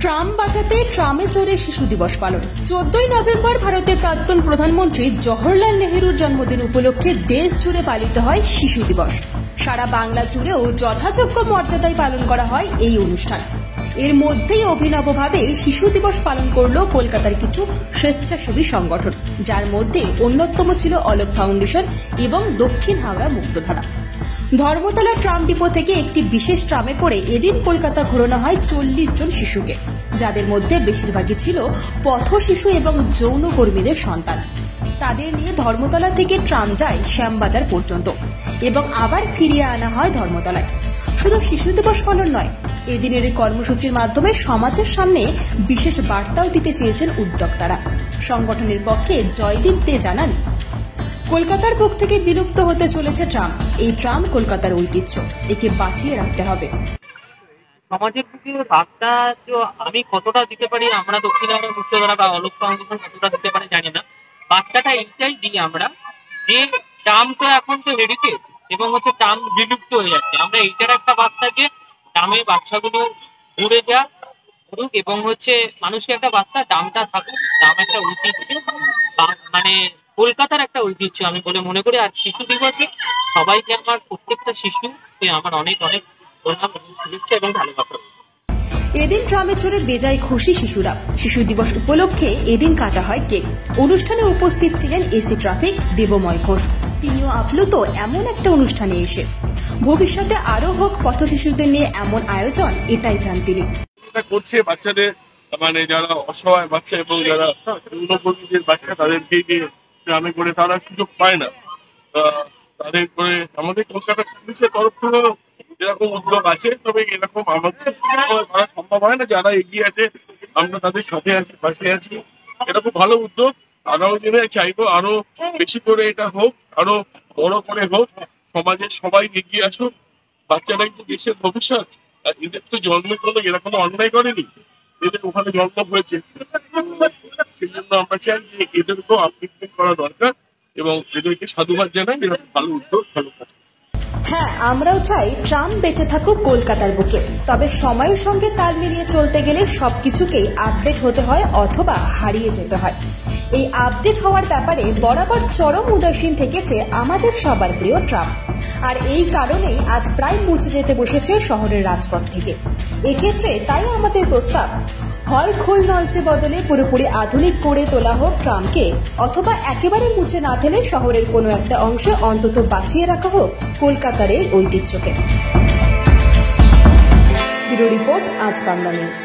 Tram বাঁচাতে ট্রামে চড়ে শিশু দিবস পালন। 14ই নভেম্বর ভারতের প্রাক্তন প্রধানমন্ত্রী জওহরলাল নেহরুর জন্মদিন উপলক্ষে দেশ জুড়ে পালিত হয় শিশু দিবস। সারা বাংলা জুড়েও যথাযোগ্য মর্যাদায় পালন করা হয় এই অনুষ্ঠান। এর মধ্যেই অভিনবভাবে শিশু দিবস পালন করল কলকাতার কিছু স্বেচ্ছাসেবী সংগঠন, যার মধ্যে অন্যতম ছিল অলোক ফাউন্ডেশন এবং দক্ষিণ হাওড়া মুক্তধারা। ধর্মতলা ট্রাম ডিপো থেকে একটি বিশেষ ট্রামে করে এদিন কলকাতা ঘোরানো হয় 40 জন শিশুকে, যাদের মধ্যে বেশিরভাগই ছিল পথ শিশু এবং যৌন কর্মীদের সন্তান। তাদের নিয়ে ধর্মতলা থেকে ট্রাম যায় শ্যামবাজার পর্যন্ত এবং আবার ফিরিয়ে আনা হয় ধর্মতলায়। শুধু শিশু দিবস পালন নয়, এদিনের এই কর্মসূচির মাধ্যমে সমাজের সামনে বিশেষ বার্তাও দিতে চেয়েছেন উদ্যোক্তারা। সংগঠনের পক্ষে জয়দীপ দে জানান, কলকাতার বুক থেকে বিলুপ্ত হতে চলেছে ট্রাম। এই ট্রাম কলকাতার ঐতিহ্য, একে বাঁচিয়ে রাখতে হবে। সমাজের বুকে বার্তা তো আমি কতটা দিতে পারি, আমরা দক্ষিণ হাওড়া মুক্তধারা বা অলোক ফাউন্ডেশন কতটা দিতে পারি জানি না। বার্তাটা এইটাই দিই আমরা যে ট্রাম তো এখন তো হেরিটেজ এবং ট্রাম বিলুপ্ত হয়ে যাচ্ছে। আমরা এইটার একটা বার্তা যে ট্রামের বাচ্চাগুলো ঘুরে যাক ঘুরুক এবং মানুষকে একটা বার্তা ট্রামটা থাকুক। ট্রাম একটা ঐতিহ্য, মানে কলকাতার একটা ঐতিহ্য আমি বলে মনে করি। আর শিশু দিবসে সবাইকে আমার প্রত্যেকটা শিশুকে আমার অনেক অনেক প্রণাম এবং শুভেচ্ছা এবং ভালোবাসা। এদিন ট্রামে চড়ে বেজায় খুশি শিশুরা। শিশু দিবস উপলক্ষে এদিন কাটা হয় কেক। অনুষ্ঠানে উপস্থিত ছিলেন এসি ট্রাফিক দেবময় ঘোষ। তিনিও আপ্লুত এমন একটা অনুষ্ঠানে এসে। ভবিষ্যতে আরো হোক পথ শিশুদের নিয়ে এমন আয়োজন, এটাই চান তিনি। করছে বাচ্চাদের, মানে যারা অসহায় বাচ্চা এবং যারা যৌনকর্মীদের বাচ্চা, তাদেরকে গ্রামে করে তারা সুযোগ পায় না, তাদের করে আমাদের কলকাতা পুলিশের তরফ থেকে এরকম উদ্যোগ আছে। তবে এরকম আমাদের করা সম্ভব হয় না, যারা এগিয়ে আছে আমরা তাদের সাথে আছি, পাশে আছি। এটা খুব ভালো উদ্যোগ। আগামী দিনে চাইবো আরো বেশি করে এটা হোক, আরো বড় করে হোক, সমাজের সবাই এগিয়ে আসুক। বাচ্চারা কিন্তু দেশের ভবিষ্যৎ। আর এদের তো জন্মের কোনো এরকম অন্যায় করেনি, এদের ওখানে জন্ম হয়েছে। সেই জন্য আমরা চাই যে এদেরকেও আপলিফমেন্ট করা দরকার এবং এদেরকে সাধুবাদ জানাই। এরকম ভালো উদ্যোগ, ভালো কাজ। হ্যাঁ, আমরাও চাই ট্রাম বেঁচে থাকুক কলকাতার বুকে। তবে সময়ের সঙ্গে তাল মিলিয়ে চলতে গেলে সবকিছুকেই আপডেট হতে হয় অথবা হারিয়ে যেতে হয়। এই আপডেট হওয়ার ব্যাপারে বরাবর চরম উদাসীন থেকেছে আমাদের সবার প্রিয় ট্রাম। আর এই কারণেই আজ প্রায় মুছে যেতে বসেছে শহরের রাজপথ থেকে। এক্ষেত্রে তাই আমাদের প্রস্তাব, হয় খোল নলচে বদলে পুরোপুরি আধুনিক করে তোলা হোক ট্রামকে, অথবা একেবারে মুছে না ফেলে শহরের কোনো একটা অংশে অন্তত বাঁচিয়ে রাখা হোক কলকাতার এই ঐতিহ্যকে। ব্যুরো রিপোর্ট, আজ বাংলা নিউজ।